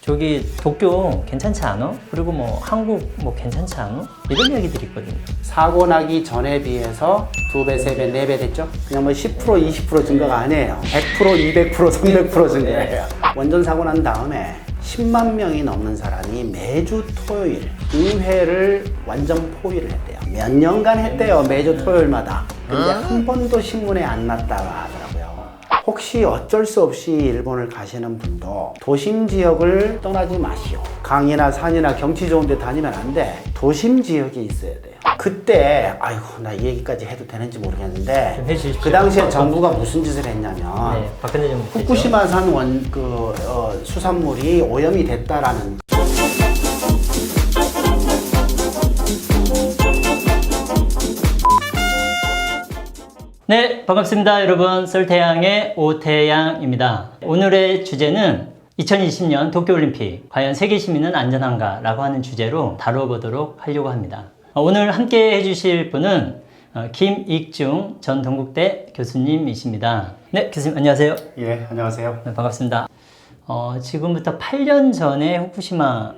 저기 도쿄 괜찮지 않아? 그리고 뭐 한국 뭐 괜찮지 않아? 이런 얘기들이 있거든요. 사고 나기 전에 비해서 2배, 3배, 4배 됐죠? 그냥 뭐 10%, 20% 증가가 아니에요. 100%, 200%, 300% 증가예요. 원전 사고 난 다음에 10만 명이 넘는 사람이 매주 토요일 의회를 완전 포위를 했대요. 몇 년간 했대요. 매주 토요일마다. 근데 한 번도 신문에 안 났다고 하더라고요. 혹시 어쩔 수 없이 일본을 가시는 분도 도심 지역을 떠나지 마시오. 강이나 산이나 경치 좋은 데 다니면 안 돼. 도심 지역이 있어야 돼요. 그때 아이고 나 이 얘기까지 해도 되는지 모르겠는데 좀 해주십시오. 그 당시에 정부가 무슨 짓을 했냐면 네, 박근혜 정부 때죠. 후쿠시마산 수산물이 오염이 됐다라는 네, 반갑습니다. 여러분. 썰태양의 오태양입니다. 오늘의 주제는 2020년 도쿄올림픽 과연 세계 시민은 안전한가? 라고 하는 주제로 다뤄보도록 하려고 합니다. 오늘 함께 해주실 분은 김익중 전 동국대 교수님이십니다. 네, 교수님 안녕하세요. 예, 안녕하세요. 네, 반갑습니다. 지금부터 8년 전에 후쿠시마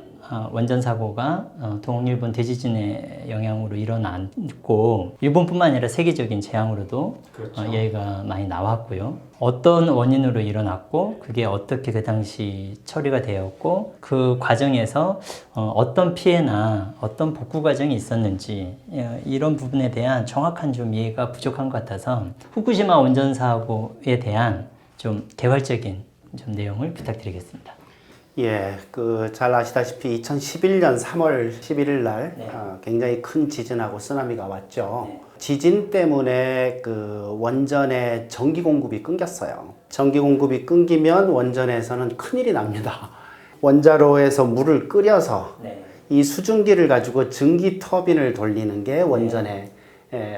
원전 사고가 동일본 대지진의 영향으로 일어났고 일본뿐만 아니라 세계적인 재앙으로도 그렇죠. 얘기가 많이 나왔고요. 어떤 원인으로 일어났고 그게 어떻게 그 당시 처리가 되었고 그 과정에서 어떤 피해나 어떤 복구 과정이 있었는지 이런 부분에 대한 정확한 좀 이해가 부족한 것 같아서 후쿠시마 원전 사고에 대한 좀 개괄적인 좀 내용을 부탁드리겠습니다. 예, 잘 아시다시피 2011년 3월 11일 날 네. 굉장히 큰 지진하고 쓰나미가 왔죠. 네. 지진 때문에 원전의 전기 공급이 끊겼어요. 전기 공급이 끊기면 원전에서는 큰일이 납니다. 원자로에서 물을 끓여서 네. 이 수증기를 가지고 증기 터빈을 돌리는 게 원전의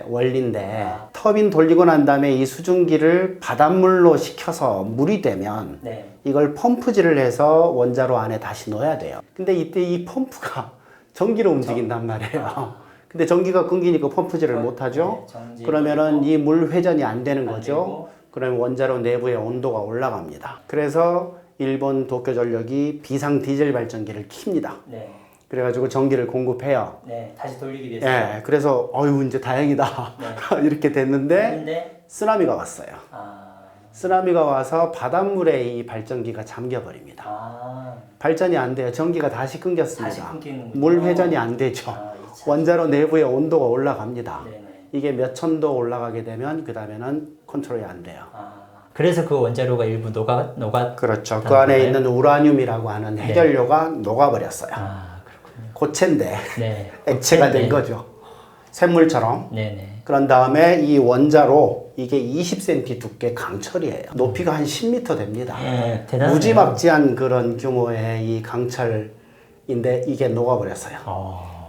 원리인데 터빈 돌리고 난 다음에 이 수증기를 바닷물로 식혀서 물이 되면 네. 이걸 펌프질을 해서 원자로 안에 다시 넣어야 돼요. 근데 이때 이 펌프가 전기로 움직인단 말이에요. 근데 전기가 끊기니까 펌프질을 못 하죠. 정지. 그러면은 이 물 회전이 안 되는 안 거죠. 되고. 그러면 원자로 내부의 온도가 올라갑니다. 그래서 일본 도쿄전력이 비상 디젤 발전기를 킵니다. 네. 그래가지고 전기를 공급해요. 네, 다시 돌리기 위해서. 예, 그래서 어유 이제 다행이다 이렇게 됐는데 근데 쓰나미가 왔어요. 쓰나미가 와서 바닷물에 이 발전기가 잠겨버립니다. 발전이 안 돼요. 전기가 다시 끊겼습니다. 다시 끊기는군요. 물 회전이 안 되죠. 원자로 내부의 온도가 올라갑니다. 네네. 이게 몇 천도 올라가게 되면 그 다음에는 컨트롤이 안 돼요. 그래서 그 원자로가 일부 녹아 그렇죠. 그 안에 있는 우라늄이라고 하는 해결료가 녹아버렸어요. 그렇군요. 고체인데 네. 액체가 된 거죠. 샘물처럼. 네네. 그런 다음에 이 원자로 이게 20cm 두께 강철이에요. 높이가 한 10m 됩니다. 네, 대단하네요. 무지막지한 그런 규모의 이 강철인데 이게 녹아버렸어요.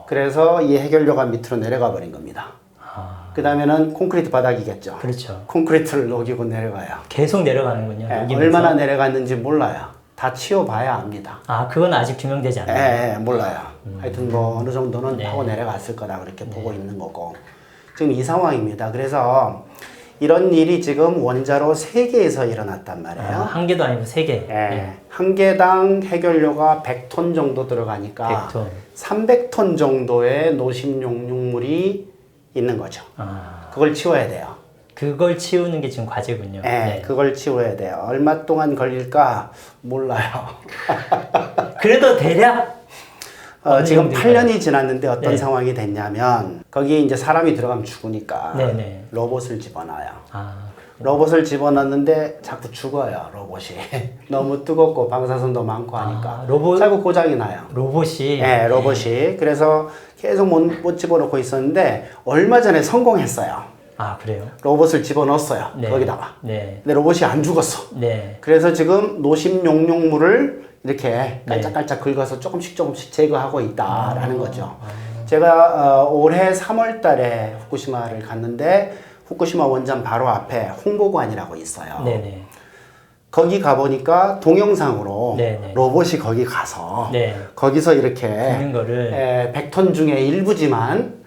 그래서 이 해결료가 밑으로 내려가 버린 겁니다. 그 다음에는 콘크리트 바닥이겠죠. 그렇죠. 콘크리트를 녹이고 내려가요. 계속 내려가는군요. 예, 녹이면서. 얼마나 내려갔는지 몰라요. 다 치워봐야 압니다. 그건 아직 규명되지 않아요. 몰라요. 하여튼 뭐 어느 정도는 파고 내려갔을 거다 그렇게 보고 있는 거고 지금 이 상황입니다. 그래서 이런 일이 지금 원자로 3개에서 일어났단 말이에요. 한 개도 아니고 3개. 한 개당 해결료가 100톤 정도 들어가니까 100톤. 300톤 정도의 노심용융물이 있는 거죠. 그걸 치워야 돼요. 그걸 치우는 게 지금 과제군요. 그걸 치워야 돼요. 얼마 동안 걸릴까 몰라요. 그래도 대략 지금 정도 8년이 지났는데 어떤 네. 상황이 됐냐면 거기에 이제 사람이 들어가면 죽으니까 네네. 로봇을 집어넣어요. 그렇군요. 로봇을 집어넣는데 자꾸 죽어요. 로봇이 너무 뜨겁고 방사선도 많고 하니까 자꾸 고장이 나요. 로봇이. 로봇이. 그래서 계속 못 집어넣고 있었는데 얼마 전에 성공했어요. 그래요? 로봇을 집어넣었어요. 네. 거기다가. 네. 근데 로봇이 안 죽었어. 네. 그래서 지금 노심용융물을 이렇게 깔짝깔짝 긁어서 조금씩 제거하고 있다라는 거죠. 제가 올해 3월 달에 후쿠시마를 갔는데 후쿠시마 원전 바로 앞에 홍보관이라고 있어요. 네네. 거기 가보니까 동영상으로 네네. 로봇이 거기 가서 네. 거기서 이렇게 긁는 거를 100톤 중에 일부지만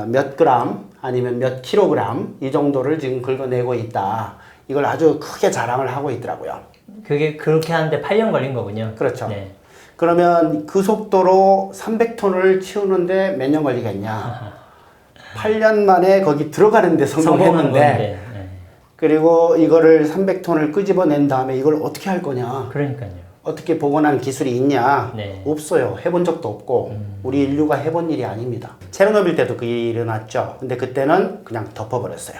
몇 그램 아니면 몇 킬로그램 이 정도를 지금 긁어내고 있다. 이걸 아주 크게 자랑을 하고 있더라고요. 그게 그렇게 하는데 8년 걸린 거군요. 그렇죠. 네. 그러면 그 속도로 300톤을 치우는데 몇 년 걸리겠냐? 8년 만에 거기 들어가는데 성공한 성공했는데 건데. 네. 그리고 이거를 300톤을 끄집어낸 다음에 이걸 어떻게 할 거냐? 그러니까요. 어떻게 복원하는 기술이 있냐? 네. 없어요. 해본 적도 없고 우리 인류가 해본 일이 아닙니다. 체르노빌 때도 그 일이 일어났죠. 근데 그때는 그냥 덮어버렸어요.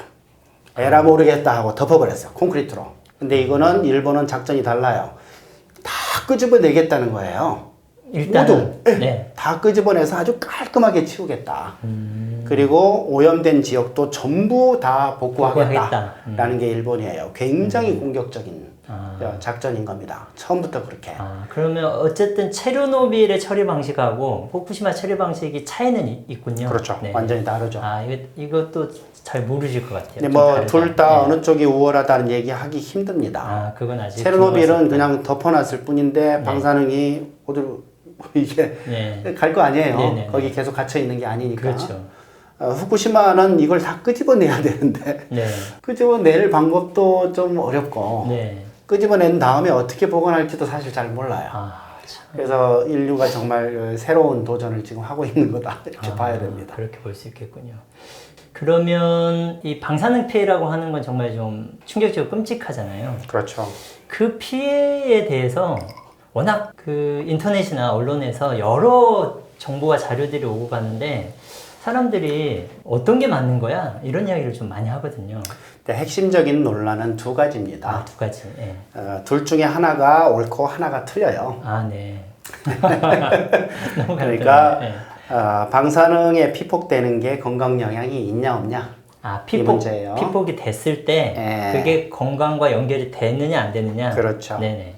에라 모르겠다 하고 덮어버렸어요. 콘크리트로. 근데 이거는 일본은 작전이 달라요. 다 끄집어내겠다는 거예요. 일단은 모두 네. 다 끄집어내서 아주 깔끔하게 치우겠다. 그리고 오염된 지역도 전부 다 복구하겠다. 복구하겠다라는 게 일본이에요. 굉장히 공격적인 아. 작전인 겁니다. 처음부터 그렇게. 그러면 어쨌든 체르노빌의 처리 방식하고 후쿠시마 처리 방식이 차이는 있군요. 그렇죠. 네. 완전히 다르죠. 이것도 잘 모르실 것 같아요. 근데 좀 뭐 다르다. 둘 다 네. 어느 쪽이 우월하다는 얘기 하기 힘듭니다. 그건 아직 체르노빌은 그냥 덮어놨을 뿐인데 네. 방사능이 어디로 이게 네. 갈 거 아니에요. 네네네. 거기 계속 갇혀 있는 게 아니니까. 그렇죠. 후쿠시마는 이걸 다 끄집어내야 되는데 네. 끄집어낼 방법도 좀 어렵고 네. 끄집어낸 다음에 어떻게 보관할지도 사실 잘 몰라요. 참. 그래서 인류가 정말 새로운 도전을 지금 하고 있는 거다 이렇게 봐야 됩니다. 그렇게 볼 수 있겠군요. 그러면 이 방사능 피해라고 하는 건 정말 좀 충격적이고 끔찍하잖아요. 그렇죠. 그 피해에 대해서 워낙 그 인터넷이나 언론에서 여러 정보와 자료들이 오고 가는데 사람들이 어떤 게 맞는 거야? 이런 이야기를 좀 많이 하거든요. 근데 핵심적인 논란은 두 가지입니다. 두 가지. 예. 둘 중에 하나가 옳고 하나가 틀려요. 네. 너무 그러니까 간단해요. 방사능에 피폭되는 게 건강 영향이 있냐 없냐 이 문제예요. 피폭이 됐을 때 예. 그게 건강과 연결이 되느냐 안 되느냐. 그렇죠. 네네.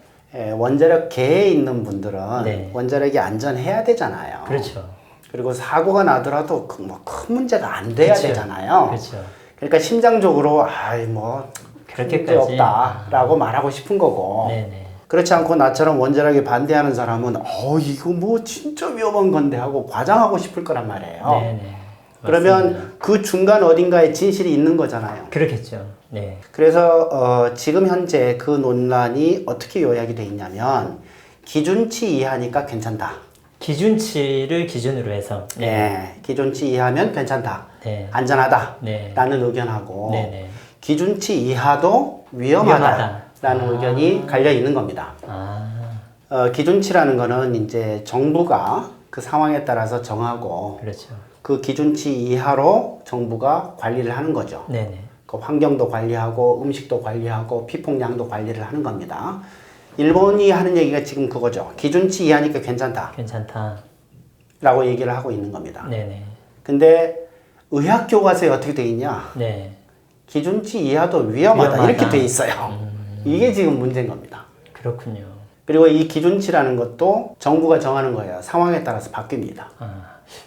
원자력 계에 있는 분들은 네. 원자력이 안전해야 되잖아요. 그렇죠. 그리고 사고가 나더라도 뭐 큰 문제가 안 돼야 그렇죠. 되잖아요. 그렇죠. 그러니까 심장적으로 아이 뭐 그렇게까지 문제 없다라고 말하고 싶은 거고. 네네. 그렇지 않고 나처럼 원자력에 반대하는 사람은 이거 뭐 진짜 위험한 건데 하고 과장하고 싶을 거란 말이에요. 네네. 그러면 맞습니다. 그 중간 어딘가에 진실이 있는 거잖아요. 그렇겠죠. 네. 그래서 지금 현재 그 논란이 어떻게 요약이 돼 있냐면 기준치 이하니까 괜찮다. 기준치를 기준으로 해서. 네. 기준치 이하면 괜찮다. 네. 안전하다. 네. 라는 의견하고 네네. 기준치 이하도 위험하다. 라는 의견이 갈려 있는 겁니다. 기준치라는 거는 이제 정부가 그 상황에 따라서 정하고 그렇죠. 그 기준치 이하로 정부가 관리를 하는 거죠. 네네. 그 환경도 관리하고 음식도 관리하고 피폭량도 관리를 하는 겁니다. 일본이 하는 얘기가 지금 그거죠. 기준치 이하니까 괜찮다. 괜찮다. 라고 얘기를 하고 있는 겁니다. 네네. 근데 의학 교과서에 어떻게 돼 있냐? 네. 기준치 이하도 위험하다. 이렇게 돼 있어요. 이게 지금 문제인 겁니다. 그렇군요. 그리고 이 기준치라는 것도 정부가 정하는 거예요. 상황에 따라서 바뀝니다.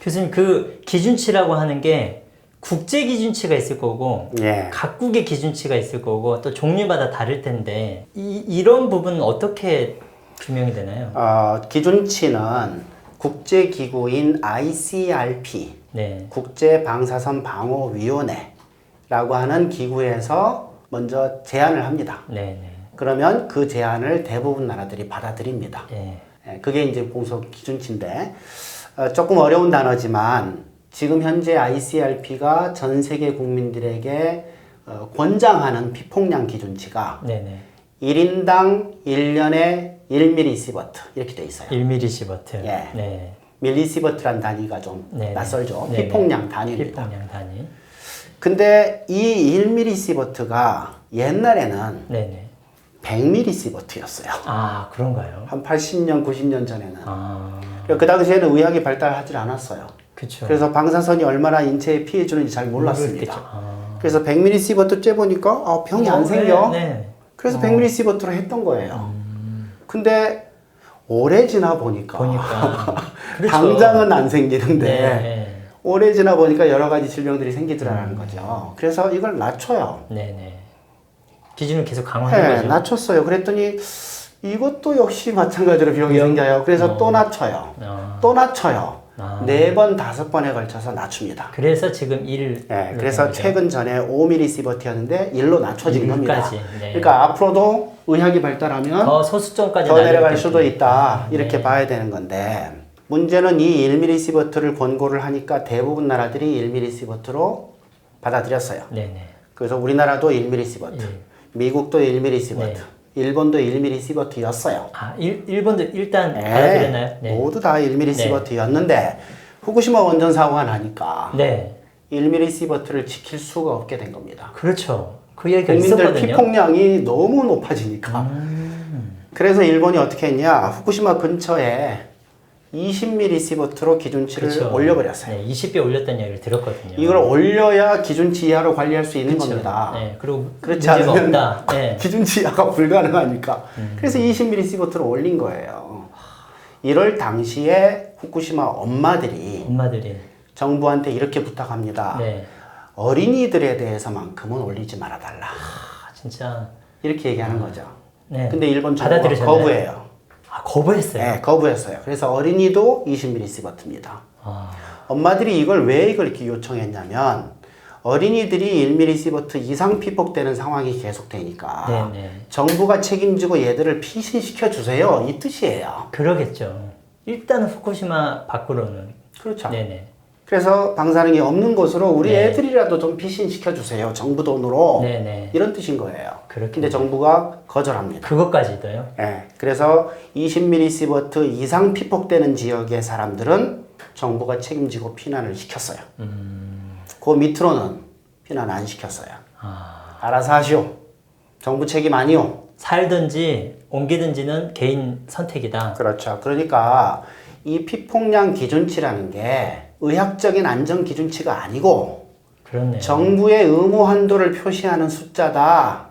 교수님, 그 기준치라고 하는 게 국제 기준치가 있을 거고 예. 각국의 기준치가 있을 거고 또 종류마다 다를 텐데 이런 부분은 어떻게 규명이 되나요? 기준치는 국제기구인 ICRP, 네. 국제방사선방호위원회라고 하는 기구에서 먼저 제안을 합니다. 네네. 그러면 그 제안을 대부분 나라들이 받아들입니다. 네. 그게 이제 공속 기준치인데 조금 어려운 단어지만 지금 현재 ICRP가 전 세계 국민들에게 권장하는 피폭량 기준치가 네네. 1인당 1년에 1mSv 이렇게 돼 있어요. 1mSv. 예. 네. 밀리시버트란 단위가 좀 네네. 낯설죠. 네네. 피폭량 단위입니다. 피폭량 단위. 근데 이 1mSv가 옛날에는 네네. 100mSv였어요. 그런가요? 한 80년, 90년 전에는. 그 당시에는 의학이 발달하지 않았어요. 그쵸. 그래서 방사선이 얼마나 인체에 피해 주는지 잘 몰랐습니다. 모르겠죠. 그래서 100mSv 쬐보니까 병이 안 생겨. 네. 그래서 100mSv로 했던 거예요. 근데 오래 지나 보니까 그렇죠. 당장은 안 생기는데 네. 오래 지나 보니까 여러 가지 질병들이 생기더라는 거죠. 그래서 이걸 낮춰요. 네네. 기준을 계속 강화한 네, 거죠. 낮췄어요. 그랬더니 이것도 역시 마찬가지로 병이 생겨요. 그래서 또 낮춰요. 또 낮춰요. 아. 4번, 5번에 걸쳐서 낮춥니다. 그래서 지금 1. 네, 그래서 최근 전에 5mS였는데 1로 낮춰진 겁니다. 일까지, 네. 그러니까 앞으로도 의학이 발달하면 더 소수점까지 더 내려갈 날려갈 수도 있다. 이렇게 네. 봐야 되는 건데 문제는 이 1mS를 권고를 하니까 대부분 나라들이 1mS로 받아들였어요. 네네. 그래서 우리나라도 1mS, 미국도 1mS, 네. 일본도 1mS였어요. 아, 일본도 일단 받아들였나요? 네. 모두 다 1mS였는데 후쿠시마 원전 사고가 나니까 네. 1mS를 지킬 수가 없게 된 겁니다. 그렇죠. 그 얘기가 국민들 있었거든요. 피폭량이 너무 높아지니까. 그래서 일본이 어떻게 했냐? 후쿠시마 근처에 20mS로 기준치를 그렇죠. 올려버렸어요. 네, 20배 올렸다는 얘기를 들었거든요. 이걸 올려야 기준치 이하로 관리할 수 있는 그렇죠. 겁니다. 네, 그리고 그렇지 문제가 않으면 없다. 네. 기준치 이하가 불가능하니까. 그래서 20mS로 올린 거예요. 이럴 당시에 후쿠시마 엄마들이 정부한테 이렇게 부탁합니다. 네. 어린이들에 대해서만큼은 올리지 말아달라. 아, 진짜. 이렇게 얘기하는 거죠. 네. 근데 일본 정부가 받아들이셨나요? 거부해요. 아, 거부했어요. 네, 거부했어요. 그래서 어린이도 20mS입니다. 아, 엄마들이 이걸 왜 이걸 이렇게 요청했냐면 어린이들이 1mS 이상 피폭되는 상황이 계속되니까 네네. 정부가 책임지고 얘들을 피신시켜 주세요. 이 뜻이에요. 그러겠죠. 일단은 후쿠시마 밖으로는. 그렇죠. 네네. 그래서 방사능이 없는 곳으로 우리 네. 애들이라도 좀 피신시켜 주세요. 정부 돈으로. 네네. 이런 뜻인 거예요. 그렇군요. 근데 정부가 거절합니다. 그것까지도요? 예. 그래서 20mS 이상 피폭되는 지역의 사람들은 정부가 책임지고 피난을 시켰어요. 그 밑으로는 피난 안 시켰어요. 알아서 하시오. 정부 책임 아니오. 살든지 옮기든지는 개인 선택이다. 그렇죠. 그러니까 이 피폭량 기준치라는 게 의학적인 안전 기준치가 아니고 그렇네요. 정부의 의무 한도를 표시하는 숫자다.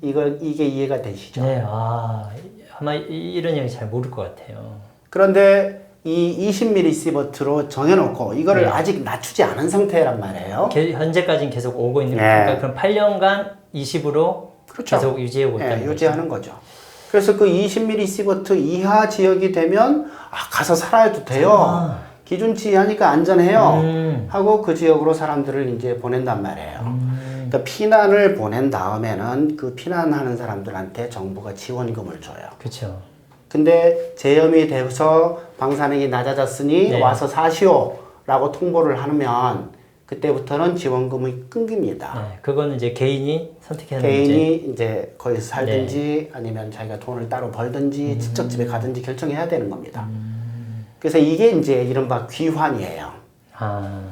이게 이해가 되시죠? 네, 아, 아마 이런 얘기 잘 모를 것 같아요. 그런데 이 20mS로 정해놓고 이거를 네. 아직 낮추지 않은 상태란 말이에요. 현재까지는 계속 오고 있는 네. 거니까 그럼 8년간 20으로 그렇죠. 계속 유지하고 있다는 예, 거죠. 유지하는 거죠. 그래서 그 20mS 이하 지역이 되면 가서 살아도 돼요. 기준치 하니까 안전해요. 하고 그 지역으로 사람들을 이제 보낸단 말이에요. 그러니까 피난을 보낸 다음에는 그 피난하는 사람들한테 정부가 지원금을 줘요. 그렇죠. 근데 재염이 돼서 방사능이 낮아졌으니 네. 와서 사시오라고 통보를 하면 그때부터는 지원금이 끊깁니다. 네, 그거는 이제 개인이 선택하는 개인이 이제 거기서 살든지 아니면 자기가 돈을 따로 벌든지 친척집에 가든지 결정해야 되는 겁니다. 그래서 이게 이제 이른바 귀환이에요. 아,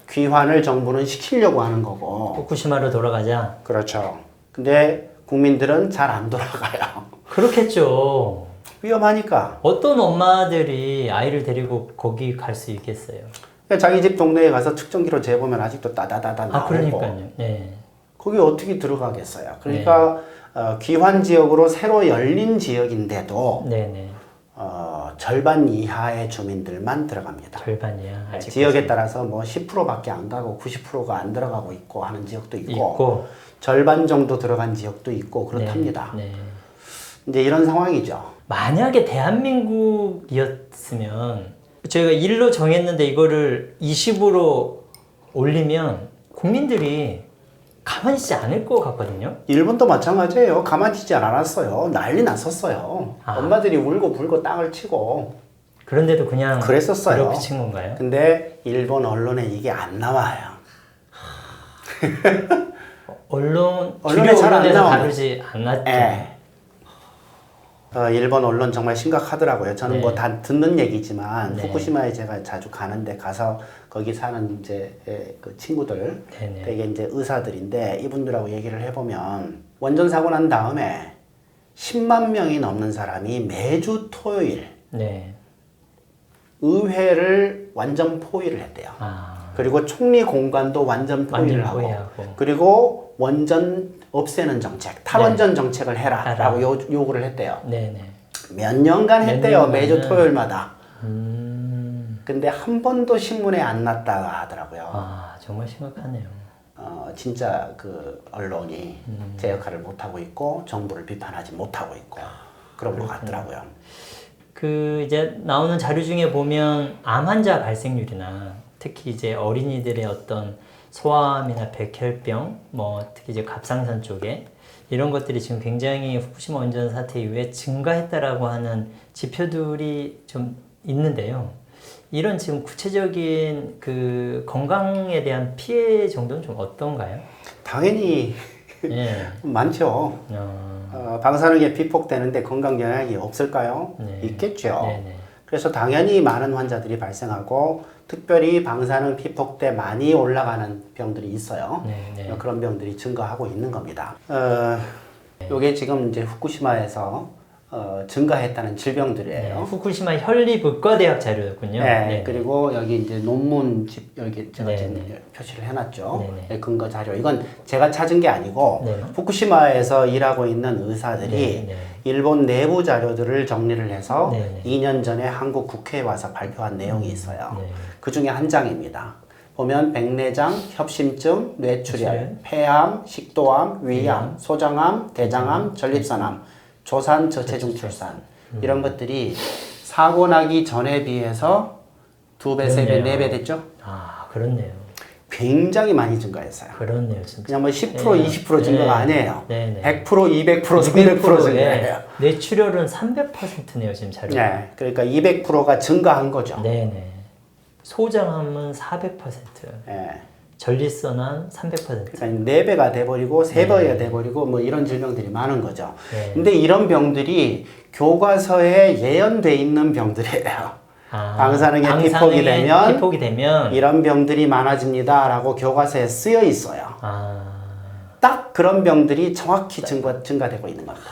귀환을 정부는 시키려고 하는 거고. 후쿠시마로 돌아가자. 그렇죠. 근데 국민들은 잘 안 돌아가요. 그렇겠죠. 위험하니까. 어떤 엄마들이 아이를 데리고 거기 갈 수 있겠어요? 자기 집 동네에 가서 측정기로 재보면 아직도 따다다다 나오고. 아, 그러니까요. 네. 거기 어떻게 들어가겠어요? 그러니까 귀환 지역으로 새로 열린 지역인데도 네네. 절반 이하의 주민들만 들어갑니다. 절반이야. 아직 지역에 따라서 뭐 10%밖에 안 가고 90%가 안 들어가고 있고 하는 지역도 있고, 있고. 절반 정도 들어간 지역도 있고 그렇답니다. 네. 이제 이런 상황이죠. 만약에 대한민국이었으면 저희가 1로 정했는데 이거를 20으로 올리면 국민들이 가만히 있지 않을 것 같거든요. 일본도 마찬가지예요. 가만히 있지 않았어요. 난리 났었어요. 엄마들이 울고 불고 땅을 치고 그런데도 그냥 그랬었어요. 괴롭히친 건가요? 근데 일본 언론에 이게 안 나와요. 언론에 잘안 언론에서 나오네. 다루지 않았죠. 예. 일본 언론 정말 심각하더라고요. 저는 네. 뭐 다 듣는 얘기지만 네. 후쿠시마에 제가 자주 가는데 가서 거기 사는 이제 그 친구들 네네. 되게 이제 의사들인데 이분들하고 얘기를 해보면 원전 사고 난 다음에 10만 명이 넘는 사람이 매주 토요일 네. 의회를 완전 포위를 했대요. 아, 그리고 총리 공관도 완전 포위를 완전 하고 포위하고. 그리고 원전 없애는 정책, 탈원전 정책을 해라라고 요구를 했대요. 네네. 몇 년간 몇 했대요. 년간은. 매주 토요일마다. 근데 한 번도 신문에 안 났다 하더라고요. 아, 정말 심각하네요. 진짜 그 언론이 제 역할을 못하고 있고 정부를 비판하지 못하고 있고 그런 것 같더라고요. 그 이제 나오는 자료 중에 보면 암 환자 발생률이나 특히 이제 어린이들의 어떤 소아암이나 백혈병, 뭐 특히 이제 갑상선 쪽에 이런 것들이 지금 굉장히 후쿠시마 원전 사태 이후에 증가했다라고 하는 지표들이 좀 있는데요. 이런 지금 구체적인 그 건강에 대한 피해 정도는 좀 어떤가요? 당연히 예. 많죠. 방사능에 피폭되는데 건강 영향이 없을까요? 네. 있겠죠. 네네. 그래서 당연히 많은 환자들이 발생하고 특별히 방사능 피폭 때 많이 올라가는 병들이 있어요. 네네. 그런 병들이 증가하고 있는 겁니다. 요게 지금 이제 후쿠시마에서 증가했다는 질병들이에요. 네, 후쿠시마 혈리의과대학 자료였군요. 네, 네. 그리고 여기 이제 논문 여기 제가 네, 지금 네. 표시를 해놨죠. 네, 네, 근거 자료. 이건 제가 찾은 게 아니고 네. 후쿠시마에서 일하고 있는 의사들이 네, 네. 일본 내부 자료들을 정리를 해서 네, 네. 2년 전에 한국 국회에 와서 발표한 내용이 있어요. 네. 그 중에 한 장입니다. 보면 백내장, 협심증, 뇌출혈, 폐암, 식도암, 위암, 소장암, 대장암, 전립선암, 조산, 저체중 출산 이런 것들이 사고 나기 전에 비해서 2배, 3배, 4배 됐죠? 아, 그렇네요. 굉장히 많이 증가했어요. 그렇네요, 진짜. 그냥 뭐 10%, 네. 20% 증가가 아니에요. 네, 100%, 네. 200%, 300% 증가해요. 뇌출혈은 300%네요, 지금 자료. 네, 그러니까 200%가 증가한 거죠. 네네. 소장암은 400%, 네. 전립선암 300%. 그러니까 4배가 돼버리고 3배가 돼버리고 뭐 이런 질병들이 많은 거죠. 네. 근데 이런 병들이 교과서에 예언돼 있는 병들이에요. 방사능에 피폭이 되면 이런 병들이 많아집니다라고 교과서에 쓰여 있어요. 딱 그런 병들이 정확히 증가되고 있는 겁니다.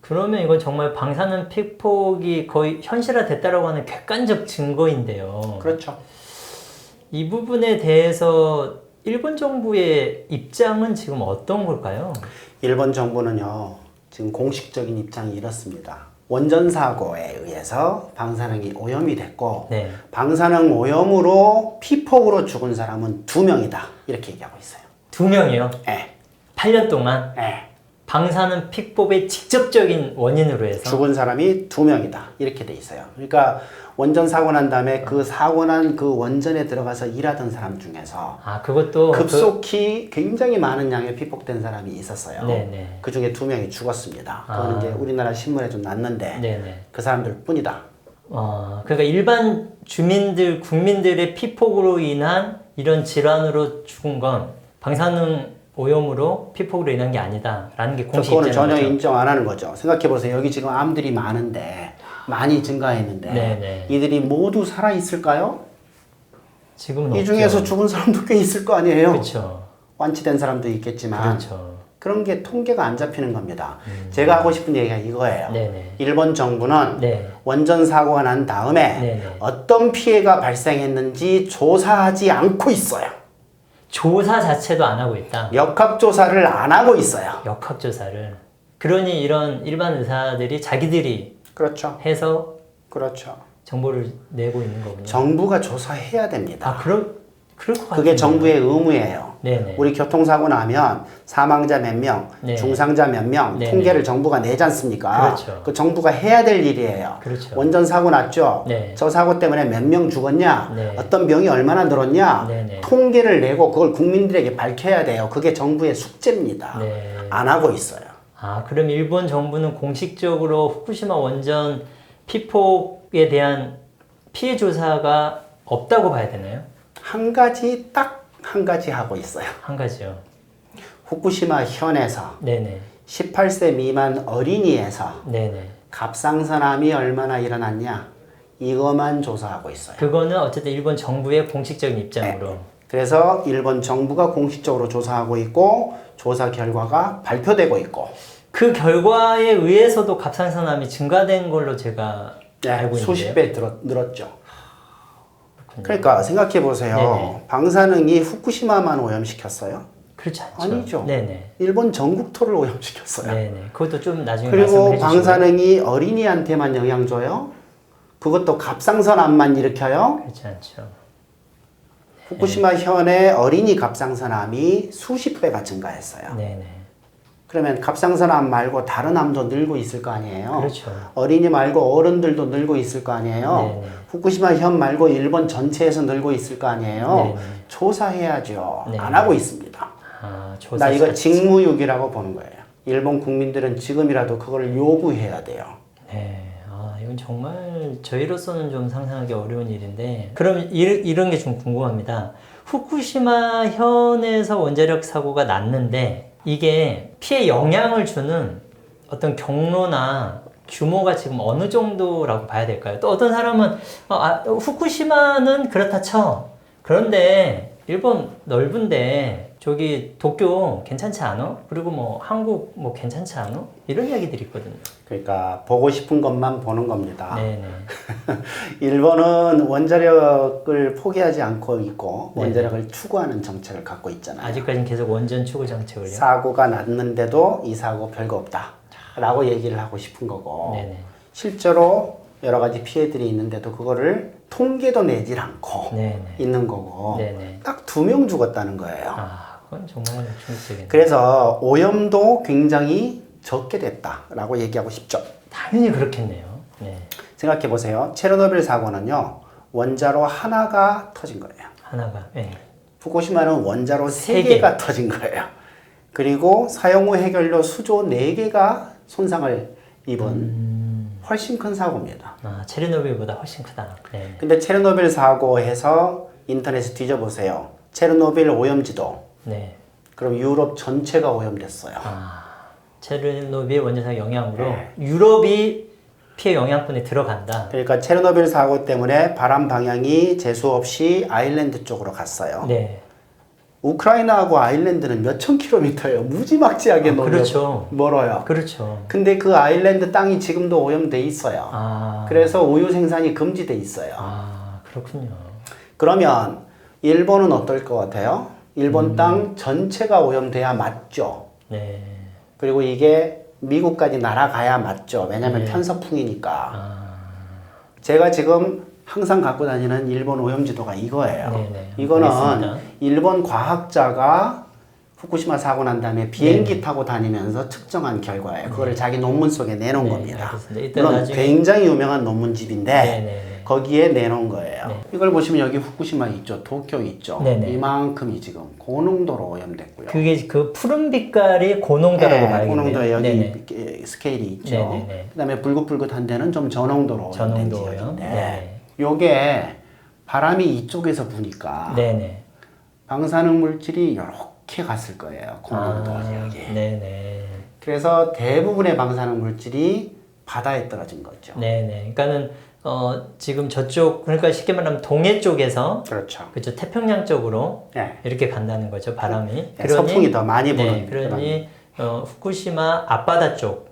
그러면 이건 정말 방사능 피폭이 거의 현실화됐다라고 하는 객관적 증거인데요. 그렇죠. 이 부분에 대해서 일본 정부의 입장은 지금 어떤 걸까요? 일본 정부는요, 지금 공식적인 입장이 이렇습니다. 원전 사고에 의해서 방사능이 오염이 됐고, 네. 방사능 오염으로 피폭으로 죽은 사람은 2명이다. 이렇게 얘기하고 있어요. 2명이요? 네. 8년 동안 네. 방사능 피폭의 직접적인 원인으로 해서 죽은 사람이 2명이다. 이렇게 돼 있어요. 그러니까 원전 사고 난 다음에 그 사고 난 그 원전에 들어가서 일하던 사람 중에서 그것도 급속히 굉장히 많은 양의 피폭된 사람이 있었어요. 네네. 그 중에 2명이 죽었습니다. 그거는 이제 우리나라 신문에 좀 났는데 네네. 그 사람들 뿐이다. 그러니까 일반 주민들, 국민들의 피폭으로 인한 이런 질환으로 죽은 건 방사능 오염으로 피폭으로 인한 게 아니다라는 게 공식 그거는 입장인 전혀 거죠. 인정 안 하는 거죠. 생각해 보세요. 여기 지금 암들이 많은데 많이 증가했는데 네네. 이들이 모두 살아 있을까요? 지금은 이 없죠. 중에서 죽은 사람도 꽤 있을 거 아니에요. 그렇죠. 완치된 사람도 있겠지만 그렇죠. 그런 게 통계가 안 잡히는 겁니다. 제가 하고 싶은 얘기가 이거예요. 네네. 일본 정부는 네. 원전 사고가 난 다음에 네네. 어떤 피해가 발생했는지 조사하지 않고 있어요. 조사 자체도 안 하고 있다. 역학조사를 안 하고 있어요. 역학조사를. 그러니 이런 일반 의사들이 자기들이 그렇죠. 해서 그렇죠. 정보를 내고 있는 거군요. 정부가 조사해야 됩니다. 그럴 것 같아요. 그게 정부의 의무예요. 네네. 우리 교통사고 나면 사망자 몇 명, 네. 중상자 몇 명, 네네. 통계를 정부가 내지 않습니까? 그렇죠. 그 정부가 해야 될 일이에요. 그렇죠. 원전 사고 났죠? 네. 저 사고 때문에 몇 명 죽었냐? 네. 어떤 병이 얼마나 늘었냐? 네네. 통계를 내고 그걸 국민들에게 밝혀야 돼요. 그게 정부의 숙제입니다. 네. 안 하고 있어요. 그럼 일본 정부는 공식적으로 후쿠시마 원전 피폭에 대한 피해 조사가 없다고 봐야 되나요? 딱 한 가지 하고 있어요. 한 가지요. 후쿠시마 현에서 네네. 18세 미만 어린이에서 네네. 갑상선암이 얼마나 일어났냐? 이것만 조사하고 있어요. 그거는 어쨌든 일본 정부의 공식적인 입장으로. 네. 그래서 일본 정부가 공식적으로 조사하고 있고 조사 결과가 발표되고 있고 그 결과에 의해서도 갑상선암이 증가된 걸로 제가 네, 알고 있는데요. 수십 배 늘었죠. 그러니까 생각해 보세요. 네네. 방사능이 후쿠시마만 오염시켰어요? 그렇지 않죠. 아니죠. 네네. 일본 전국토를 오염시켰어요. 네네. 그것도 좀 나중에 그리고 말씀해 주시고요. 방사능이 어린이한테만 영향 줘요? 그것도 갑상선암만 일으켜요? 그렇지 않죠. 후쿠시마 현의 어린이 갑상선암이 수십 배가 증가했어요. 네네. 그러면 갑상선암 말고 다른 암도 늘고 있을 거 아니에요. 그렇죠. 어린이 말고 어른들도 늘고 있을 거 아니에요. 네네. 후쿠시마 현 말고 일본 전체에서 늘고 있을 거 아니에요. 네네. 조사해야죠. 네네. 안 하고 있습니다. 조사 나 이거 자체. 직무유기라고 보는 거예요. 일본 국민들은 지금이라도 그걸 요구해야 돼요. 네. 이건 정말 저희로서는 좀 상상하기 어려운 일인데 그럼 이런 게 좀 궁금합니다. 후쿠시마 현에서 원자력 사고가 났는데 이게 피해 영향을 주는 어떤 경로나 규모가 지금 어느 정도라고 봐야 될까요? 또 어떤 사람은 후쿠시마는 그렇다 쳐. 그런데 일본 넓은데 저기 도쿄 괜찮지 않아? 그리고 뭐 한국 뭐 괜찮지 않아? 이런 이야기들이 있거든요. 그러니까 보고 싶은 것만 보는 겁니다. 네네. 일본은 원자력을 포기하지 않고 있고 네네. 원자력을 추구하는 정책을 갖고 있잖아요. 아직까지는 계속 원전 추구 정책을요. 사고가 났는데도 이 사고 별거 없다 라고 얘기를 하고 싶은 거고 네네. 실제로 여러 가지 피해들이 있는데도 그거를 통계도 내질 않고 네네. 있는 거고 네네. 딱 2명 죽었다는 거예요. 그건 정말 충격적이네요. 그래서 오염도 굉장히 적게 됐다라고 얘기하고 싶죠. 당연히 그렇겠네요. 네. 생각해 보세요. 체르노빌 사고는요 원자로 하나가 터진 거예요. 하나가. 네. 후쿠시마는 원자로 세 3개가 터진 거예요. 그리고 사용 후 해결료 수조 4개가 손상을 입은 훨씬 큰 사고입니다. 체르노빌보다 훨씬 크다. 네. 근데 체르노빌 사고에서 인터넷에 뒤져보세요. 체르노빌 오염지도. 네. 그럼 유럽 전체가 오염됐어요. 체르노빌 원자력 영향으로 네. 유럽이 피해 영향권에 들어간다. 그러니까 체르노빌 사고 때문에 바람 방향이 재수 없이 아일랜드 쪽으로 갔어요. 네. 우크라이나하고 아일랜드는 몇천 킬로미터예요. 무지막지하게 그렇죠. 멀어요. 그렇죠. 근데 그 아일랜드 땅이 지금도 오염돼 있어요. 그래서 우유 생산이 금지돼 있어요. 그렇군요. 그러면 일본은 어떨 것 같아요? 일본 땅 전체가 오염돼야 맞죠. 네. 그리고 이게 미국까지 날아가야 맞죠. 왜냐하면 네. 편서풍이니까. 제가 지금 항상 갖고 다니는 일본 오염지도가 이거예요. 네네. 이거는 알겠습니다. 일본 과학자가 후쿠시마 사고 난 다음에 비행기 타고 다니면서 측정한 결과예요. 그거를 자기 논문 속에 내놓은 네, 겁니다. 알겠습니다. 일단 물론 나중에- 굉장히 유명한 논문집인데 네네네. 거기에 내놓은 거예요. 네. 이걸 보시면 여기 후쿠시마 있죠. 도쿄 있죠. 네네. 이만큼이 지금 고농도로 오염됐고요. 그게 그 푸른 빛깔이 고농도라고 봐야겠네요. 고농도 여기 네네. 스케일이 있죠. 네네네. 그다음에 불긋불긋한 데는 좀 저농도로 오염된 저농도요. 지역인데 네. 요게 바람이 이쪽에서 부니까 네네. 방사능 물질이 이렇게 갔을 거예요. 고농도 지역이. 네네. 그래서 대부분의 방사능 물질이 바다에 떨어진 거죠. 네네. 그러니까는 지금 저쪽 그러니까 쉽게 말하면 동해 쪽에서 그렇죠. 그죠 태평양 쪽으로 네. 이렇게 간다는 거죠 바람이. 서풍이 더 많이 부는 네, 그러니 후쿠시마 앞바다 쪽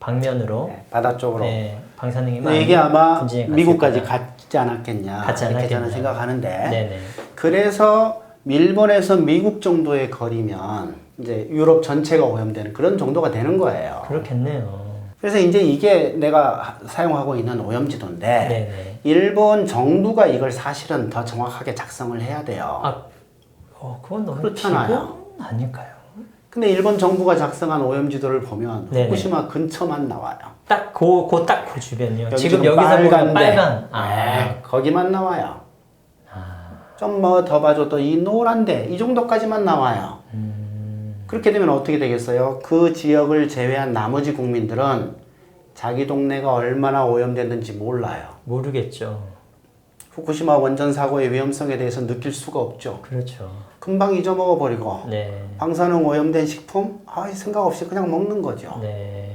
방면으로 네, 바다 쪽으로. 네, 방사능이 많이 이게 아마 분진이 갔을 미국까지 거다. 갔지 않았겠냐 갔지 이렇게 않았겠냐. 저는 생각하는데 네네. 그래서 일본에서 미국 정도의 거리면 이제 유럽 전체가 오염되는 그런 정도가 되는 거예요. 그렇겠네요. 그래서 이제 이게 내가 사용하고 있는 오염지도인데 네네. 일본 정부가 이걸 사실은 더 정확하게 작성을 해야 돼요. 그건 너무 그렇잖아요. 기본 아닐까요? 근데 일본 정부가 작성한 오염지도를 보면 네네. 후쿠시마 근처만 나와요. 딱 그 주변이요. 여기 지금 지금 여기서 보면 빨간데. 빨간. 네, 거기만 나와요. 좀 뭐 더 봐줘도 이 노란데 이 정도까지만 나와요. 그렇게 되면 어떻게 되겠어요? 그 지역을 제외한 나머지 국민들은 자기 동네가 얼마나 오염됐는지 몰라요. 모르겠죠. 후쿠시마 원전 사고의 위험성에 대해서 느낄 수가 없죠. 그렇죠. 금방 잊어먹어 버리고 네. 방사능 오염된 식품 생각 없이 그냥 먹는 거죠. 네.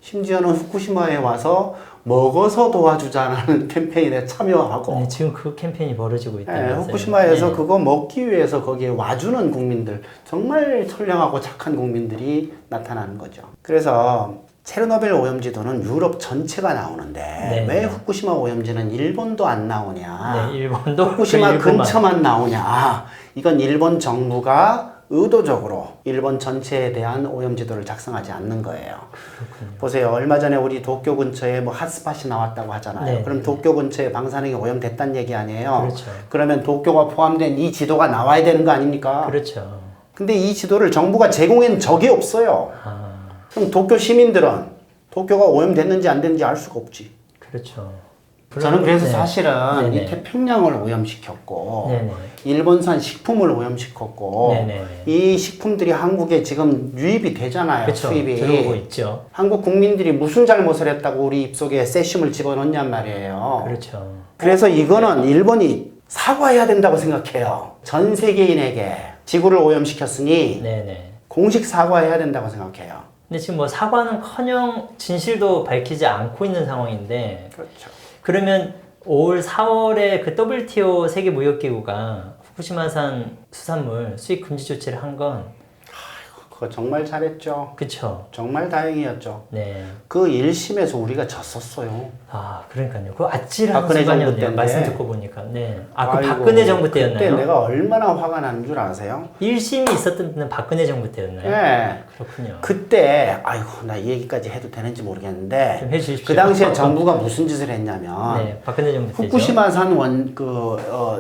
심지어는 후쿠시마에 와서 먹어서 도와주자라는 캠페인에 참여하고 네, 지금 그 캠페인이 벌어지고 네, 있다면서요. 후쿠시마에서 네. 그거 먹기 위해서 거기에 와주는 국민들 정말 선량하고 착한 국민들이 나타나는 거죠. 그래서 체르노빌 오염지도는 유럽 전체가 나오는데 네. 왜 후쿠시마 오염지는 일본도 안 나오냐? 네, 일본도 후쿠시마 그 일본만. 근처만 나오냐? 이건 일본 정부가 의도적으로 일본 전체에 대한 오염지도를 작성하지 않는 거예요. 그렇군요. 보세요. 얼마 전에 우리 도쿄 근처에 뭐 핫스팟이 나왔다고 하잖아요. 네. 그럼 도쿄 근처에 방사능이 오염됐다는 얘기 아니에요? 그렇죠. 그러면 도쿄가 포함된 이 지도가 나와야 되는 거 아닙니까? 그렇죠. 근데 이 지도를 정부가 제공한 적이 없어요. 그럼 도쿄 시민들은 도쿄가 오염됐는지 안 됐는지 알 수가 없지. 그렇죠. 저는 그래서 네. 사실은 네네. 이 태평양을 오염시켰고 네네. 일본산 식품을 오염시켰고 네네. 이 식품들이 한국에 지금 유입이 되잖아요. 그렇죠. 수입이. 들어오고 있죠. 한국 국민들이 무슨 잘못을 했다고 우리 입속에 세슘을 집어넣냐 말이에요. 그렇죠. 그래서 이거는 일본이 사과해야 된다고 생각해요. 전 세계인에게 지구를 오염시켰으니 네네. 공식 사과해야 된다고 생각해요. 근데 지금 뭐 사과는커녕 진실도 밝히지 않고 있는 상황인데 그렇죠. 그러면 올 4월에 그 WTO 세계무역기구가 후쿠시마산 수산물 수입 금지 조치를 한 건 그거 정말 잘했죠. 그쵸? 정말 다행이었죠. 네. 그 1심에서 우리가 졌었어요. 아 그러니까요. 그 아찔한 박근혜 정부 순간이었네요. 때인데. 말씀 듣고 보니까. 네. 아 그 아이고, 박근혜 정부 때였나요? 그때 내가 얼마나 화가 나는 줄 아세요? 1심이 있었던 때는 박근혜 정부 때였나요? 네. 그렇군요. 그때 아이고 나 이 얘기까지 해도 되는지 모르겠는데 좀 해주십시오. 그 당시에 정부가 무슨 짓을 했냐면 네, 박근혜 정부 때죠. 후쿠시마산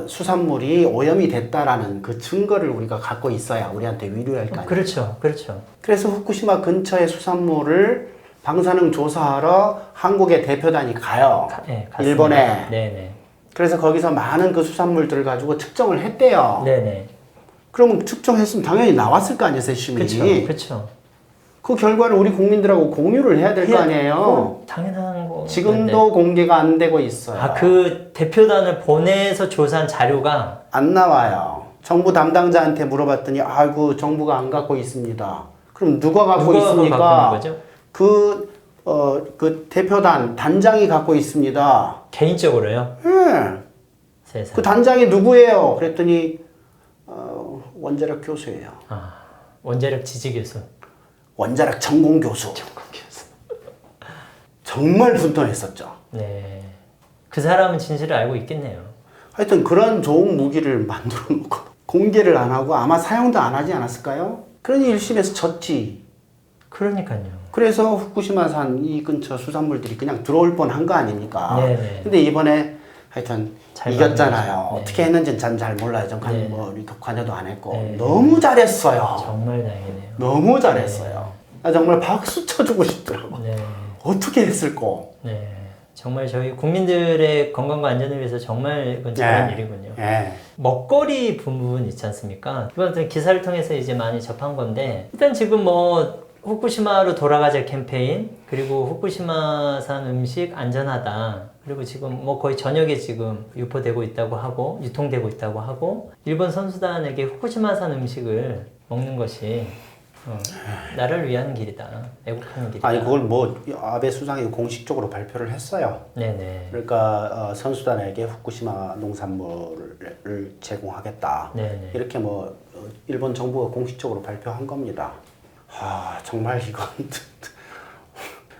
수산물이 오염이 됐다라는 그 증거를 우리가 갖고 있어야 우리한테 위로할 거 아니에요. 그렇죠. 그렇죠. 그래서 후쿠시마 근처의 수산물을 방사능 조사하러 한국의 대표단이 가요. 네, 갔습니다. 일본에. 네네. 그래서 거기서 많은 그 수산물들을 가지고 측정을 했대요. 네네. 그러면 측정했으면 당연히 나왔을 거 아니에요, 세슘이. 그렇죠. 그렇죠. 그 결과를 우리 국민들하고 공유를 해야 될 거 아니에요. 당연한 거. 지금도 공개가 안 되고 있어요. 아, 그 대표단을 보내서 조사한 자료가 안 나와요. 정부 담당자한테 물어봤더니 아이고 정부가 안 갖고 있습니다. 그럼 누가 갖고 누가 있습니까? 갖고 있는 거죠? 그 대표단 단장이 갖고 있습니다. 개인적으로요? 예. 세상. 그 단장이 누구예요? 그랬더니 원자력 교수예요. 아, 원자력 지지 교수. 원자력 전공 교수. 정말 분통했었죠. 네. 그 사람은 진실을 알고 있겠네요. 하여튼 그런 좋은 무기를 만들어 놓고 공개를 안 하고 아마 사용도 안 하지 않았을까요? 그러니 1심에서 졌지. 그러니까요. 그래서 후쿠시마산 이 근처 수산물들이 그냥 들어올 뻔한 거 아닙니까? 네네. 근데 이번에 하여튼 잘 이겼잖아요. 만들었죠. 네. 어떻게 했는지는 전 잘 몰라요. 전 네. 관여도 안 했고. 네. 너무 잘했어요. 정말 다행이네요. 너무 잘했어요. 나 정말 박수 쳐주고 싶더라고. 네. 어떻게 했을꼬? 네. 정말 저희 국민들의 건강과 안전을 위해서 정말 그건 잘한 일이군요. 예. 먹거리 부분 있지 않습니까? 이번 기사를 통해서 이제 많이 접한 건데 일단 지금 뭐 후쿠시마로 돌아가자 캠페인 그리고 후쿠시마산 음식 안전하다 그리고 지금 뭐 거의 저녁에 지금 유포되고 있다고 하고 유통되고 있다고 하고 일본 선수단에게 후쿠시마산 음식을 먹는 것이 나를 위한 길이다 애국하는 길이다. 아니 그걸 뭐 아베 수상이 공식적으로 발표를 했어요. 네네. 그러니까 선수단에게 후쿠시마 농산물을 제공하겠다. 네네. 이렇게 뭐 일본 정부가 공식적으로 발표한 겁니다. 아 정말 이건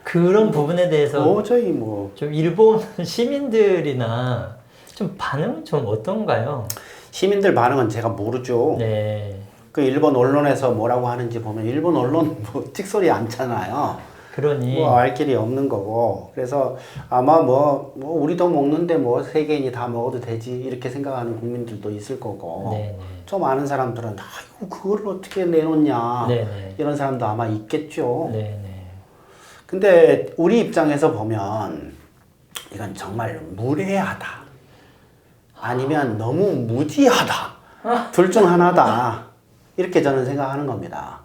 그런 부분에 대해서 도저히 뭐 좀 일본 시민들이나 좀 반응은 좀 어떤가요? 시민들 반응은 제가 모르죠. 네. 그 일본 언론에서 뭐라고 하는지 보면 일본 언론 뭐 찍소리 않잖아요. 그러니 뭐 알 길이 없는 거고. 그래서 아마 뭐 우리도 먹는데 뭐 세계인이 다 먹어도 되지 이렇게 생각하는 국민들도 있을 거고. 네네. 좀 아는 사람들은 아이고 그걸 어떻게 내놓냐 네네. 이런 사람도 아마 있겠죠. 네네. 근데 우리 입장에서 보면 이건 정말 무례하다. 아니면 너무 무지하다. 둘 중 하나다. 이렇게 저는 생각하는 겁니다.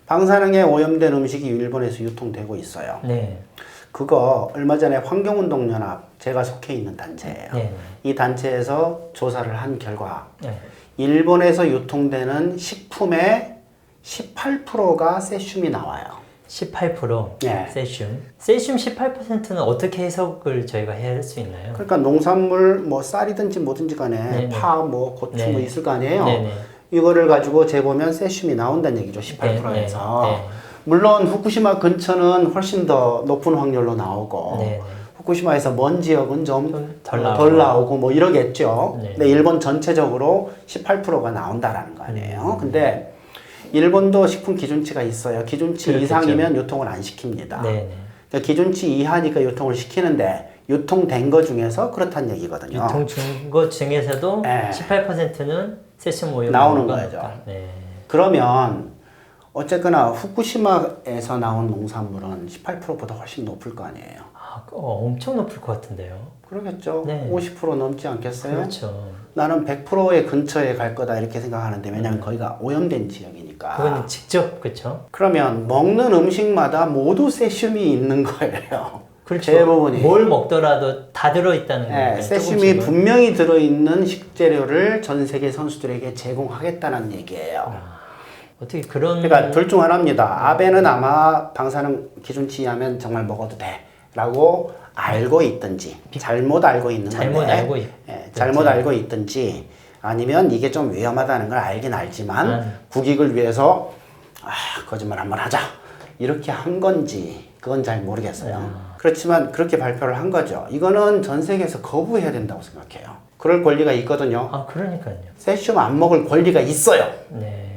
방사능에 오염된 음식이 일본에서 유통되고 있어요. 네. 그거 얼마 전에 환경운동연합 제가 속해 있는 단체예요. 네. 이 단체에서 조사를 한 결과 네. 일본에서 유통되는 식품의 18%가 세슘이 나와요. 18% 예. 세슘. 세슘 18%는 어떻게 해석을 저희가 해야 할 수 있나요? 그러니까 농산물 뭐 쌀이든지 뭐든지 간에 네네. 파, 뭐 고추 네. 뭐 있을 거 아니에요. 네네. 이거를 가지고 재보면 세슘이 나온다는 얘기죠. 18%에서. 네. 물론 후쿠시마 근처는 훨씬 더 높은 확률로 나오고 네. 후쿠시마에서 먼 지역은 좀 덜 덜 나오고 뭐 이러겠죠. 네. 근데 일본 전체적으로 18%가 나온다라는 거 아니에요. 근데 일본도 식품 기준치가 있어요. 기준치 그렇겠죠. 이상이면 유통을 안 시킵니다. 네네. 그러니까 기준치 이하니까 유통을 시키는데 유통된 거 중에서 그렇다는 얘기거든요. 유통 준 것 중에서도 네. 18%는 세슘 오염 나오는 거죠. 네. 그러면 어쨌거나 후쿠시마에서 나온 농산물은 18%보다 훨씬 높을 거 아니에요. 엄청 높을 것 같은데요. 그러겠죠. 네. 50% 넘지 않겠어요? 그렇죠. 나는 100%의 근처에 갈 거다 이렇게 생각하는데 왜냐면 거기가 오염된 지역이니까. 그건 직접 그렇죠. 그러면 먹는 음식마다 모두 세슘이 있는 거예요. 그렇죠. 대부분이. 뭘 먹더라도 다 들어있다는 거예요. 네, 세슘이 분명히 들어있는 식재료를 전 세계 선수들에게 제공하겠다는 얘기예요. 어떻게 그런 그러니까 둘 중 하나입니다. 아베는 아마 방사능 기준치에 하면 정말 먹어도 돼 라고 알고 있든지 잘못 알고 있는 건데 잘못 알고 있든지 아니면 이게 좀 위험하다는 걸 알긴 알지만 국익을 위해서 거짓말 한번 하자 이렇게 한 건지 그건 잘 모르겠어요. 그렇지만 그렇게 발표를 한 거죠. 이거는 전 세계에서 거부해야 된다고 생각해요. 그럴 권리가 있거든요. 그러니까요. 세슘 안 먹을 권리가 있어요. 네.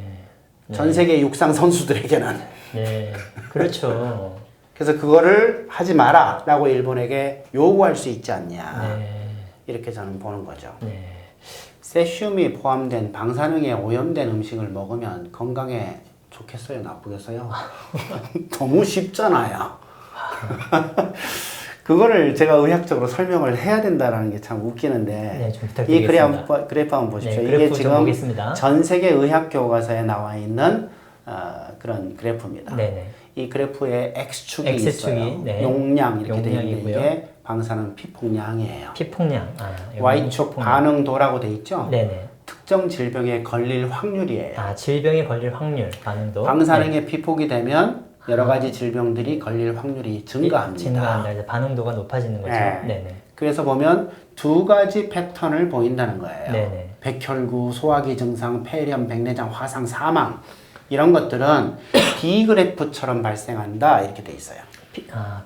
전 세계 육상 선수들에게는. 네. 그렇죠. 그래서 그거를 하지 마라 라고 일본에게 요구할 수 있지 않냐. 네. 이렇게 저는 보는 거죠. 네. 세슘이 포함된 방사능에 오염된 음식을 먹으면 건강에 좋겠어요? 나쁘겠어요? 너무 쉽잖아요. 그거를 제가 의학적으로 설명을 해야 된다는 게 참 웃기는데 네, 좀 이 부탁드리겠습니다. 그래프 한번 보십시오. 네, 이게 그래프 좀 지금 보겠습니다. 전 세계 의학 교과서에 나와 있는 그런 그래프입니다. 네네. 이 그래프에 X축이 X축이, 있어요. 네. 용량 이렇게 되어 있는데 용량이고요. 이게 방사능 피폭량이에요. 피폭량. Y축 피폭량. 반응도라고 돼 있죠. 네네. 특정 질병에 걸릴 확률이에요. 질병에 걸릴 확률, 반응도. 방사능에 피폭이 되면 여러 가지 질병들이 걸릴 확률이 증가합니다. 증가한다. 이제 반응도가 높아지는 거죠. 네. 네네. 그래서 보면 두 가지 패턴을 보인다는 거예요. 네네. 백혈구, 소화기 증상, 폐렴, 백내장, 화상, 사망 이런 것들은 B그래프처럼 발생한다 이렇게 돼 있어요.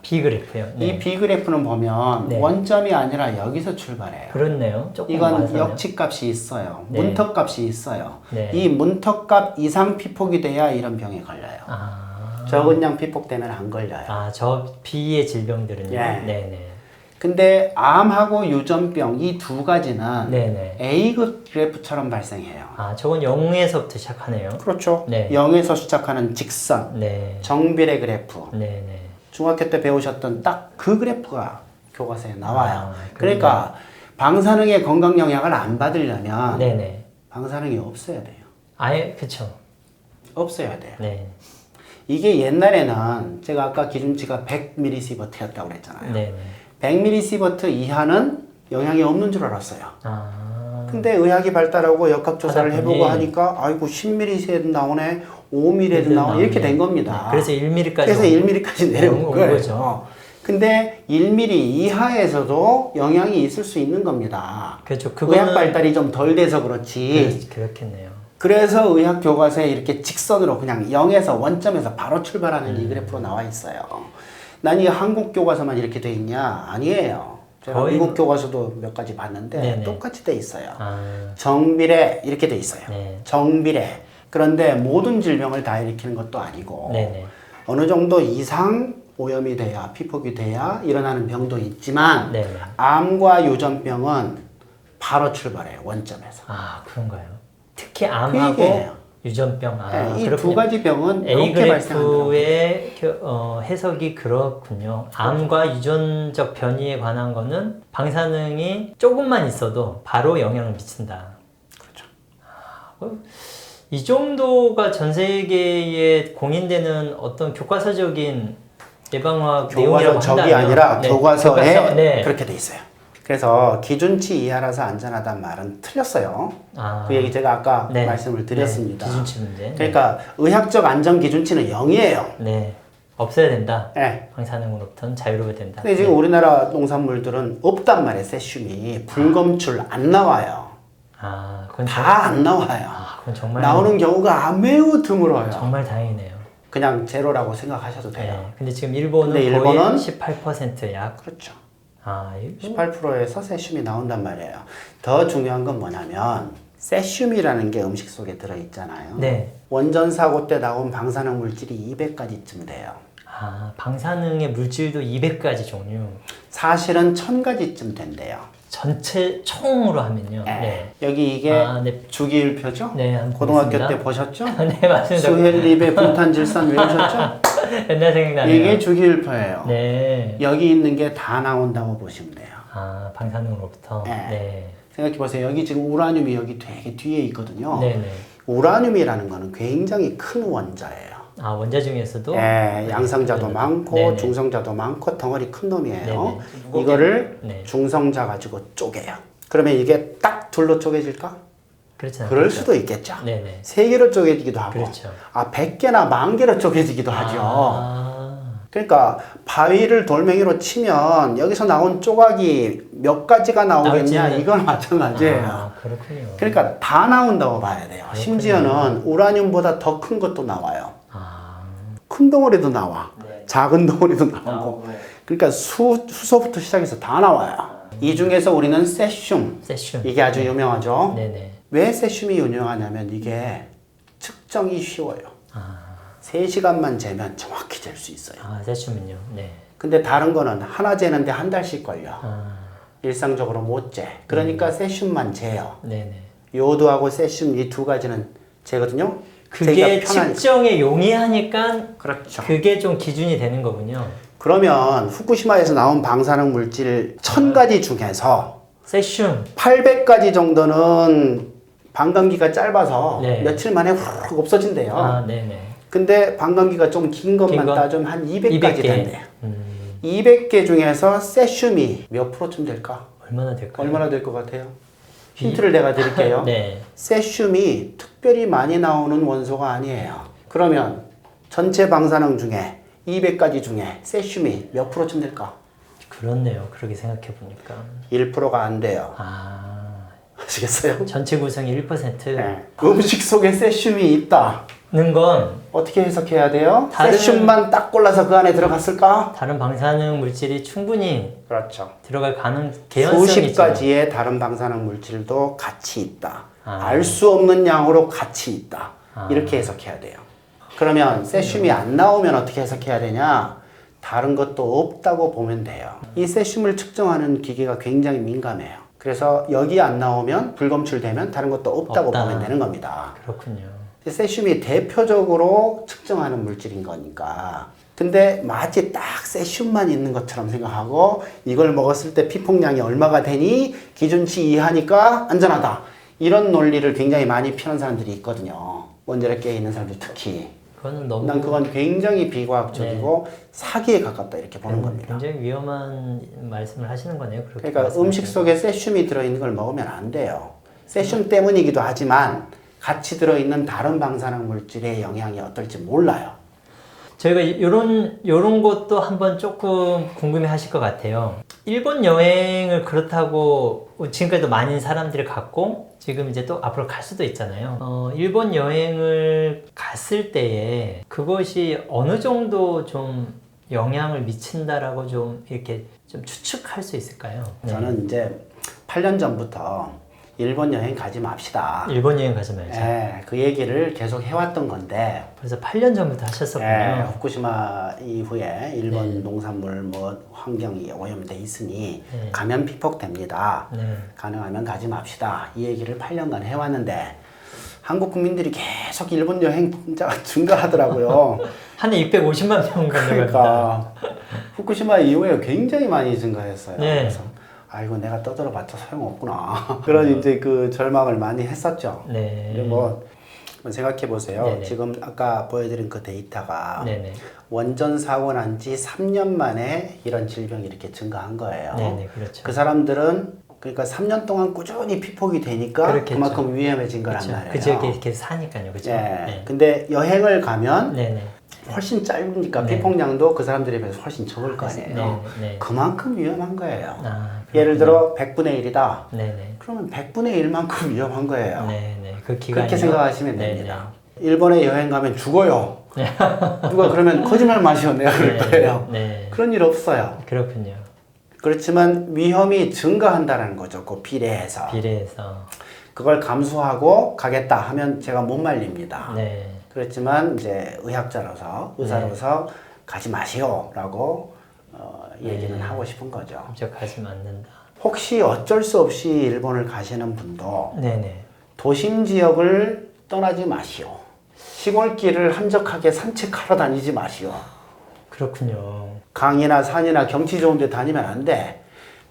B그래프요. 네. 이 B그래프는 보면 네. 원점이 아니라 여기서 출발해요. 그렇네요. 조금 이건 와서요. 역치값이 있어요. 네. 문턱값이 있어요. 네. 이 문턱값 이상 피폭이 돼야 이런 병에 걸려요. 적은 양 피폭되면 안 걸려요. 저 B의 질병들은요. 예. 네네. 근데 암하고 유전병 이 두 가지는 네네. A급 그래프처럼 발생해요. 저건 0에서부터 시작하네요. 그렇죠. 네. 0에서 시작하는 직선, 네. 정비례 그래프. 네네. 중학교 때 배우셨던 딱 그 그래프가 교과서에 나와요. 그러네요. 그러니까 방사능의 건강 영향을 안 받으려면 네네. 방사능이 없어야 돼요. 그쵸. 없어야 돼요. 네. 이게 옛날에는 제가 아까 기준치가 100mS였다고 그랬잖아요. 네네. 100mS 이하는 영향이 없는 줄 알았어요. 근데 의학이 발달하고 역학조사를 하다 해보고 보니 하니까 아이고 10mS에도 나오네 5mm에도 나오네 이렇게 된 겁니다. 그래서 1mm까지 그래서 1mm까지 내려온 온 거예요. 거죠. 근데 1mm 이하에서도 영향이 있을 수 있는 겁니다. 그렇죠. 의학 발달이 좀 덜 돼서 그렇지. 그렇겠네요. 그래서 의학 교과서에 이렇게 직선으로 그냥 0에서 원점에서 바로 출발하는 이 그래프로 나와 있어요. 난 이 한국 교과서만 이렇게 돼 있냐? 아니에요. 제가 거의 미국 교과서도 몇 가지 봤는데 네네. 똑같이 돼 있어요. 아, 정비례 이렇게 돼 있어요. 네. 정비례. 그런데 모든 질병을 다 일으키는 것도 아니고 네네. 어느 정도 이상 오염이 돼야 피폭이 돼야 일어나는 병도 있지만 네네. 암과 유전병은 바로 출발해요. 원점에서. 그런가요? 특히 그 암하고 얘기예요. 유전병. 이 두 그렇군요. 가지 병은 A 이렇게 발생한다고. 그래프의 해석이 그렇군요. 암과 유전적 변이에 관한 거는 방사능이 조금만 있어도 바로 영향을 미친다. 그렇죠. 이 정도가 전 세계에 공인되는 어떤 교과서적인 예방학 내용이라고 교과서적이 한다면 아니라 교과서에 교과서, 네. 그렇게 돼 있어요. 그래서 기준치 이하라서 안전하다는 말은 틀렸어요. 그 얘기 제가 아까 네. 말씀을 드렸습니다. 네, 기준치 문제. 그러니까 의학적 안전 기준치는 0이에요. 네. 없어야 된다. 네. 방사능으로부터는 자유로워야 된다. 근데 지금 우리나라 농산물들은 없단 말이에요. 세슘이 불검출 안 나와요. 그건 다 안 나와요. 그건 정말 나오는 경우가 매우 드물어요. 정말 다행이네요. 그냥 제로라고 생각하셔도 돼요. 네. 근데 지금 일본은 근데 거의 일본은 18% 약. 그렇죠. 이거 18%에서 세슘이 나온단 말이에요. 더 중요한 건 뭐냐면 세슘이라는 게 음식 속에 들어있잖아요. 네. 원전 사고 때 나온 방사능 물질이 200가지쯤 돼요. 방사능의 물질도 200가지 종류. 사실은 1000가지쯤 된대요. 전체 총으로 하면요. 네. 네. 여기 이게 네. 주기율표죠? 네, 한번 고등학교 보겠습니다. 때 보셨죠? 네, 맞습니다. 수헬립의 분탄질산 외우셨죠? 옛날 생각나네요. 이게 주기율표예요. 네. 여기 있는 게 다 나온다고 보시면 돼요. 아, 방사능으로부터. 네. 네. 생각해 보세요. 여기 지금 우라늄이 여기 되게 뒤에 있거든요. 네, 네. 우라늄이라는 거는 굉장히 큰 원자예요. 아, 원자 중에서도 네, 양성자도 네. 많고 네, 네. 중성자도 많고 덩어리 큰 놈이에요. 네. 이거를 네. 중성자 가지고 쪼개요. 그러면 이게 딱 둘로 쪼개질까? 그렇죠. 그럴 수도 있겠죠. 네, 네. 세 개로 쪼개지기도 하고, 그렇죠. 100개나 10,000개로 쪼개지기도 하죠. 아, 그러니까 바위를 돌멩이로 치면 여기서 나온 조각이 몇 가지가 나오겠냐, 나올지는- 이건 마찬가지예요. 아, 그렇군요. 그러니까 다 나온다고 봐야 돼요. 심지어는 우라늄보다 더 큰 것도 나와요. 아, 큰 덩어리도 나와. 네. 작은 덩어리도 나오고. 그러니까 수소부터 시작해서 다 나와요. 이 중에서 우리는 세슘. 세슘. 이게 아주 유명하죠. 네네. 왜 세슘이 유명하냐면 이게 측정이 쉬워요. 아, 3시간만 재면 정확히 잴 수 있어요. 아, 세슘은요. 네. 근데 다른 거는 하나 재는데 한 달씩 걸려. 아, 일상적으로 못 재. 그러니까 세슘만 재요. 네네. 요오드하고 세슘 이 두 가지는 재거든요. 그게 재기가 편하니까. 측정에 용이하니까 그렇죠. 그게 좀 기준이 되는 거군요. 그러면 후쿠시마에서 나온 방사능 물질 1000가지 중에서 세슘. 800가지 정도는 반감기가 짧아서 네. 며칠 만에 후루룩 없어진대요. 아, 네네. 근데 반감기가 좀 긴 것만 긴 거? 따지면 한 200가지 200개. 된대요. 200개 중에서 세슘이 몇 프로쯤 될까? 얼마나 될까요? 얼마나 될 것 같아요? 힌트를 내가 드릴게요. 네. 세슘이 특별히 많이 나오는 원소가 아니에요. 그러면 전체 방사능 중에 200가지 중에 세슘이 몇 프로쯤 될까? 그렇네요. 그렇게 생각해 보니까. 1%가 안 돼요. 아, 아시겠어요? 전체 구성이 1%는 네. 음식 속에 세슘이 있다. 건 어떻게 해석해야 돼요? 다른- 세슘만 딱 골라서 그 안에 들어갔을까? 다른 방사능 물질이 충분히 그렇죠. 들어갈 개연성이 수십 있죠. 가지의 다른 방사능 물질도 같이 있다. 아. 알 수 없는 양으로 같이 있다. 아. 이렇게 해석해야 돼요. 그러면 세슘이 안 나오면 어떻게 해석해야 되냐? 다른 것도 없다고 보면 돼요. 이 세슘을 측정하는 기계가 굉장히 민감해요. 그래서 여기 안 나오면 불검출되면 다른 것도 없다고 없다. 보면 되는 겁니다. 그렇군요. 세슘이 대표적으로 측정하는 물질인 거니까. 근데 마치 딱 세슘만 있는 것처럼 생각하고 이걸 먹었을 때 피폭량이 얼마가 되니 기준치 이하니까 안전하다. 이런 논리를 굉장히 많이 펴는 사람들이 있거든요. 원자력 계에 있는 사람들 특히. 그거는 너무 난 그건 굉장히 비과학적이고 사기에 가깝다 이렇게 보는 겁니다. 굉장히 위험한 말씀을 하시는 거네요. 그렇게 그러니까 말씀하시는 음식 속에 세슘이 들어있는 걸 먹으면 안 돼요. 세슘 때문이기도 하지만 같이 들어있는 다른 방사능 물질의 영향이 어떨지 몰라요. 저희가 요런 것도 한번 조금 궁금해 하실 것 같아요. 일본 여행을 그렇다고 지금까지도 많은 사람들이 갔고 지금 이제 또 앞으로 갈 수도 있잖아요. 일본 여행을 갔을 때에 그것이 어느 정도 좀 영향을 미친다라고 좀 이렇게 좀 추측할 수 있을까요? 네. 저는 이제 8년 전부터 일본 여행 가지 맙시다. 일본 여행 가지 말자. 예, 그 얘기를 계속 해왔던 건데 벌써 8년 전부터 하셨었군요. 예, 후쿠시마 이후에 일본 네. 농산물 뭐 환경이 오염돼 있으니 네. 가면 피폭됩니다. 네. 가능하면 가지 맙시다. 이 얘기를 8년간 해왔는데 한국 국민들이 계속 일본 여행자가 증가하더라고요. 한 해 650만 명 건너갑니다. 그러니까 후쿠시마 이후에 굉장히 많이 증가했어요. 네. 그래서 아이고 내가 떠들어봤자 소용없구나. 그런 이제 그 절망을 많이 했었죠. 네. 근데 뭐 생각해 보세요. 네네. 지금 아까 보여드린 그 데이터가 네네. 원전 사고 난 지 3년 만에 이런 질병이 이렇게 증가한 거예요. 네네, 그렇죠. 그 사람들은 그러니까 3년 동안 꾸준히 피폭이 되니까 그렇겠죠. 그만큼 위험해진 거란 그렇죠. 말이에요. 그 지역에 계속 사니까요, 그죠? 예. 네. 근데 여행을 가면 네네. 훨씬 짧으니까 네. 피폭량도 그 사람들에 비해서 훨씬 적을 거 아니에요. 네, 네. 그만큼 위험한 거예요. 아, 예를 들어 100분의 1이다. 네네. 그러면 100분의 1만큼 위험한 거예요. 네네. 그 기간이 그렇게 생각하시면 됩니다. 일본에 여행 가면 죽어요. 누가 그러면 거짓말 마시오 내가 그럴 거예요. 네. 그런 일 없어요. 그렇군요. 그렇지만 위험이 증가한다는 거죠. 그 비례해서. 비례해서. 그걸 감수하고 가겠다 하면 제가 못 말립니다. 네. 그렇지만 이제 의사로서 가지 마시오라고 얘기는 하고 싶은 거죠. 직접 가시면 안 된다. 혹시 어쩔 수 없이 일본을 가시는 분도 네네. 도심 지역을 떠나지 마시오. 시골길을 한적하게 산책하러 다니지 마시오. 그렇군요. 강이나 산이나 경치 좋은 데 다니면 안 돼.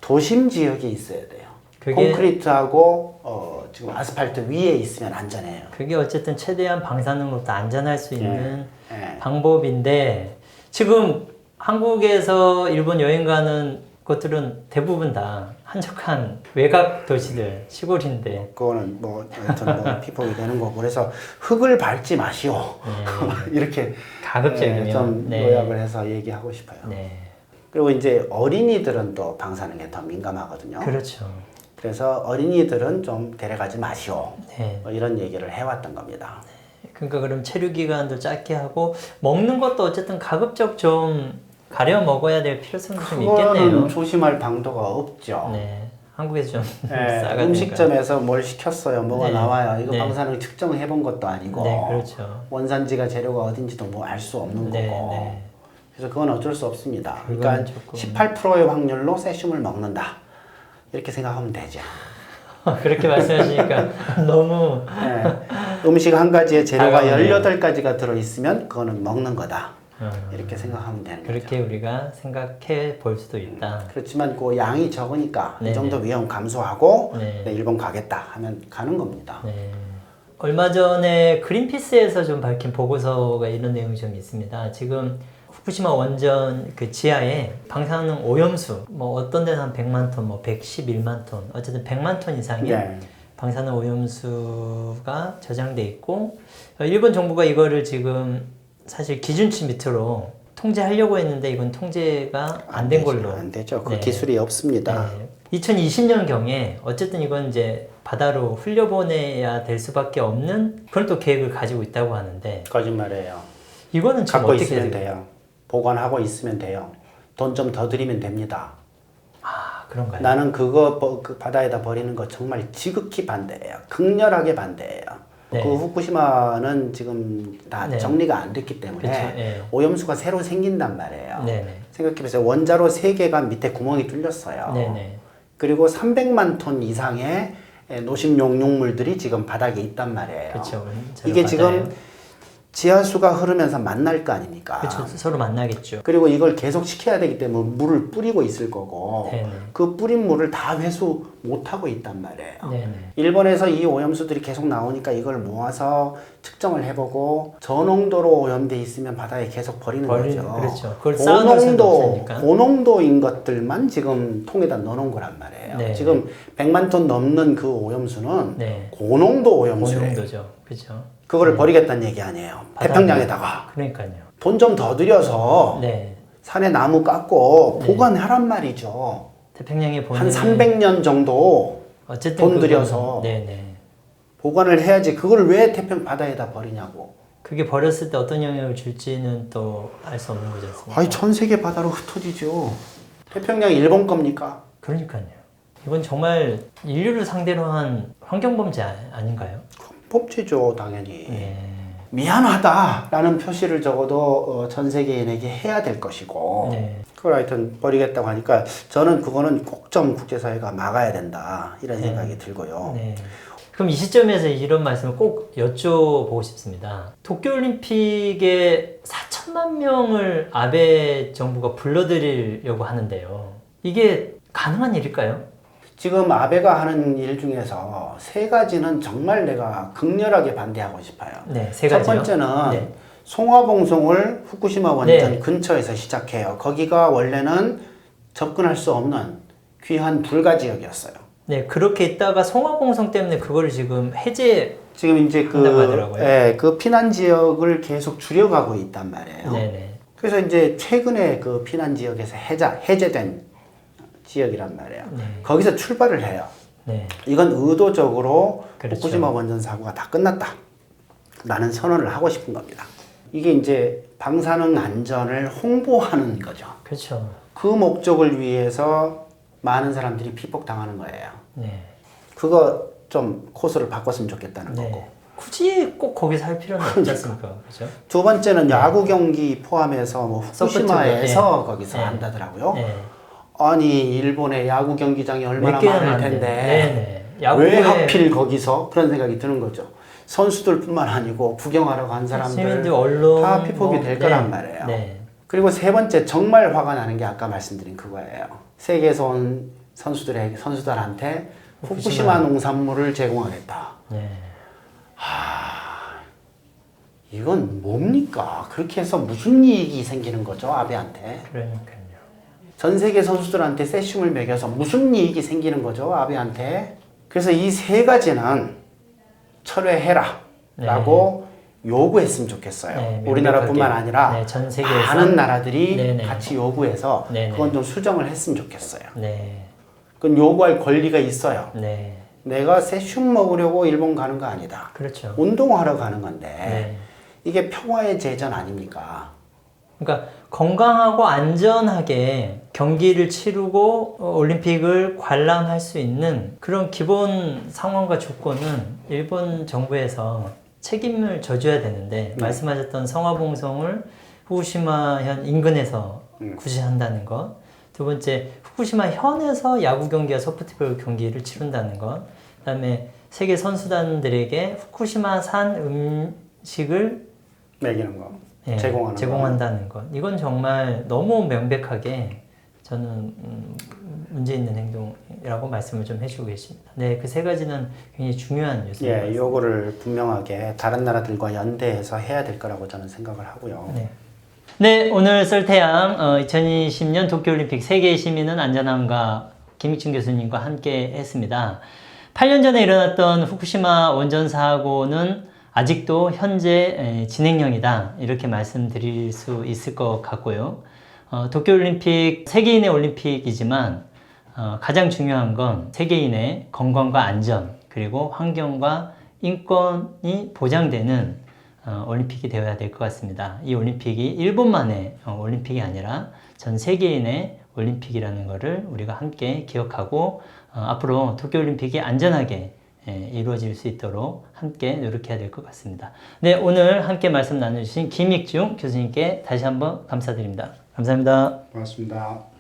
도심 지역에 있어야 돼요. 그게- 콘크리트하고 지금 아스팔트 위에 있으면 안전해요. 그게 어쨌든 최대한 방사능으로부터 안전할 수 있는 예. 방법인데 지금 한국에서 일본 여행 가는 것들은 대부분 다 한적한 외곽 도시들, 시골인데 그거는 뭐 하여튼 뭐 피폭이 되는 거고 그래서 흙을 밟지 마시오. 이렇게 가급적이면 좀 네. 요약을 해서 얘기하고 싶어요. 네. 그리고 이제 어린이들은 또 방사능에 더 민감하거든요. 그렇죠. 그래서 어린이들은 좀 데려가지 마시오. 네. 뭐 이런 얘기를 해왔던 겁니다. 그러니까 그럼 체류 기간도 짧게 하고 먹는 것도 어쨌든 가급적 좀 가려 먹어야 될 필요성도 좀 그거는 있겠네요. 조심할 방도가 없죠. 네. 한국에서 좀 네, 싸가니까. 음식점에서 뭘 시켰어요. 뭐가 네. 나와요. 이거 네. 방사능 측정해 본 것도 아니고 네, 그렇죠. 원산지가 재료가 어딘지도 뭐 알 수 없는 네, 거고. 네. 그래서 그건 어쩔 수 없습니다. 그건 그러니까 조금- 18%의 확률로 세슘을 먹는다. 이렇게 생각하면 되죠. 그렇게 말씀하시니까 너무 네. 음식 한 가지에 재료가 다가오네요. 18가지가 들어있으면 그거는 먹는 거다. 어, 이렇게 생각하면 되는 거죠. 그렇게 우리가 생각해 볼 수도 있다. 그렇지만 그 양이 적으니까 네네. 이 정도 위험 감소하고 네. 네, 일본 가겠다 하면 가는 겁니다. 네. 얼마 전에 그린피스에서 좀 밝힌 보고서가 이런 내용이 좀 있습니다. 지금 후쿠시마 원전 그 지하에 방사능 오염수, 뭐 어떤 데는 한 100만 톤, 뭐 111만 톤, 어쨌든 100만 톤 이상의 네. 방사능 오염수가 저장돼 있고 일본 정부가 이거를 지금 사실 기준치 밑으로 통제하려고 했는데 이건 통제가 안 된 걸로. 안 되죠. 그 네. 기술이 없습니다. 네. 2020년경에 어쨌든 이건 이제 바다로 흘려보내야 될 수밖에 없는 그런 또 계획을 가지고 있다고 하는데 거짓말이에요. 이거는 지금 갖고 어떻게 있으면 돼요? 돼요. 보관하고 있으면 돼요. 돈 좀 더 드리면 됩니다. 아 그런가요? 나는 그거 그 바다에다 버리는 거 정말 지극히 반대해요. 극렬하게 반대해요. 네. 그 후쿠시마는 지금 다 네. 정리가 안 됐기 때문에 그렇죠. 네. 오염수가 새로 생긴단 말이에요. 네네. 생각해보세요. 원자로 3개가 밑에 구멍이 뚫렸어요. 네네. 그리고 300만 톤 이상의 노심 용융물들이 지금 바닥에 있단 말이에요. 그렇죠. 이게 지금 지하수가 흐르면서 만날 거 아닙니까? 그렇죠. 서로 만나겠죠. 그리고 이걸 계속 시켜야 되기 때문에 물을 뿌리고 있을 거고 네네. 그 뿌린 물을 다 회수 못 하고 있단 말이에요. 네네. 일본에서 이 오염수들이 계속 나오니까 이걸 모아서 측정을 해보고 저농도로 오염돼 있으면 바다에 계속 버리는 거죠. 그렇죠. 그걸 쌓아놓을 수도 없으니까. 고농도인 것들만 지금 통에다 넣어놓은 거란 말이에요. 네. 지금 100만 톤 넘는 그 오염수는 네. 고농도 오염수예요. 고농도죠. 그렇죠. 그거를 버리겠다는 얘기 아니에요. 바다에. 태평양에다가 그러니까요. 돈 좀 더 들여서 네. 산에 나무 깎고 보관하란 말이죠. 태평양에 보는 한 300년 정도 어쨌든 돈 그거는- 들여서 네네. 보관을 해야지. 그걸 왜 태평 바다에다 버리냐고. 그게 버렸을 때 어떤 영향을 줄지는 또 알 수 없는 거지 않습니까? 아니 전 세계 바다로 흩어지죠. 태평양 일본 겁니까? 그러니까요. 이건 정말 인류를 상대로 한 환경범죄 아닌가요? 법죄죠 당연히. 네. 미안하다라는 표시를 적어도 전 세계인에게 해야 될 것이고 네. 그걸 하여튼 버리겠다고 하니까 저는 그거는 꼭 좀 국제사회가 막아야 된다 이런 생각이 들고요. 네. 그럼 이 시점에서 이런 말씀을 꼭 여쭤보고 싶습니다. 도쿄올림픽에 4천만 명을 아베 정부가 불러들이려고 하는데요. 이게 가능한 일일까요? 지금 아베가 하는 일 중에서 3가지는 정말 내가 극렬하게 반대하고 싶어요. 네, 세 첫 가지요. 번째는 네. 송화봉송을 후쿠시마 원전 네. 근처에서 시작해요. 거기가 원래는 접근할 수 없는 귀한 불가 지역이었어요. 네, 그렇게 있다가 송화봉송 때문에 그걸 지금 해제. 지금 이제 한다고 하더라고요. 그 피난 지역을 계속 줄여가고 있단 말이에요. 네네. 그래서 이제 최근에 그 피난 지역에서 해제된 지역이란 말이에요. 네. 거기서 출발을 해요. 네. 이건 의도적으로 그렇죠. 후쿠시마 원전 사고가 다 끝났다. 라는 선언을 하고 싶은 겁니다. 이게 이제 방사능 안전을 홍보하는 거죠. 그렇죠. 그 목적을 위해서 많은 사람들이 피폭당하는 거예요. 네. 그거 좀 코스를 바꿨으면 좋겠다는 거고. 네. 굳이 꼭 거기서 할 필요는 없지 않습니까? 그렇죠? 두 번째는 야구 경기 포함해서 뭐 후쿠시마에서 소프트볼, 네. 거기서 네. 한다더라고요. 네. 아니 일본의 야구 경기장이 얼마나 몇 개나 많을 많은데. 텐데 네네. 왜 하필 거기서 그런 생각이 드는 거죠. 선수들뿐만 아니고 구경하러 간 사람들 시민들, 언론 다 피폭이 될 거란 네. 말이에요. 네. 그리고 세 번째 정말 화가 나는 게 아까 말씀드린 그거예요. 세계에서 온 선수들한테 후쿠시마 농산물을 제공하겠다. 네. 이건 뭡니까? 그렇게 해서 무슨 이익이 생기는 거죠, 아베한테? 그러니까요. 전 세계 선수들한테 세슘을 먹여서 무슨 이익이 생기는 거죠, 아베한테? 그래서 이 세 가지는 철회해라 라고 요구했으면 좋겠어요. 네, 우리나라뿐만 아니라 네, 전 세계에서 많은 나라들이 네네. 같이 요구해서 네네. 그건 좀 수정을 했으면 좋겠어요. 네. 그건 요구할 권리가 있어요. 네. 내가 세슘 먹으려고 일본 가는 거 아니다. 그렇죠. 운동하러 가는 건데 네. 이게 평화의 제전 아닙니까? 그러니까 건강하고 안전하게 경기를 치르고 올림픽을 관람할 수 있는 그런 기본 상황과 조건은 일본 정부에서 책임을 져줘야 되는데 말씀하셨던 성화봉송을 후쿠시마현 인근에서 구시한다는 것, 두 번째 후쿠시마 현에서 야구 경기와 소프트볼 경기를 치른다는 것, 그다음에 세계 선수단들에게 후쿠시마산 음식을 먹이는 거, 예, 제공한다는 것. 이건 정말 너무 명백하게 저는 문제 있는 행동이라고 말씀을 좀 해주고 계십니다. 네, 그 세 가지는 굉장히 중요한 요소입니다. 예, 요거를 분명하게 다른 나라들과 연대해서 해야 될 거라고 저는 생각을 하고요. 네. 네, 오늘 썰태양 2020년 도쿄올림픽 세계의 시민은 안전함과 김익춘 교수님과 함께 했습니다. 8년 전에 일어났던 후쿠시마 원전 사고는 아직도 현재 진행형이다, 이렇게 말씀드릴 수 있을 것 같고요. 도쿄올림픽 세계인의 올림픽이지만 가장 중요한 건 세계인의 건강과 안전, 그리고 환경과 인권이 보장되는 올림픽이 되어야 될 것 같습니다. 이 올림픽이 일본만의 올림픽이 아니라 전 세계인의 올림픽이라는 것을 우리가 함께 기억하고 앞으로 도쿄올림픽이 안전하게 이루어질 수 있도록 함께 노력해야 될 것 같습니다. 네, 오늘 함께 말씀 나눠주신 김익중 교수님께 다시 한번 감사드립니다. 감사합니다. 고맙습니다.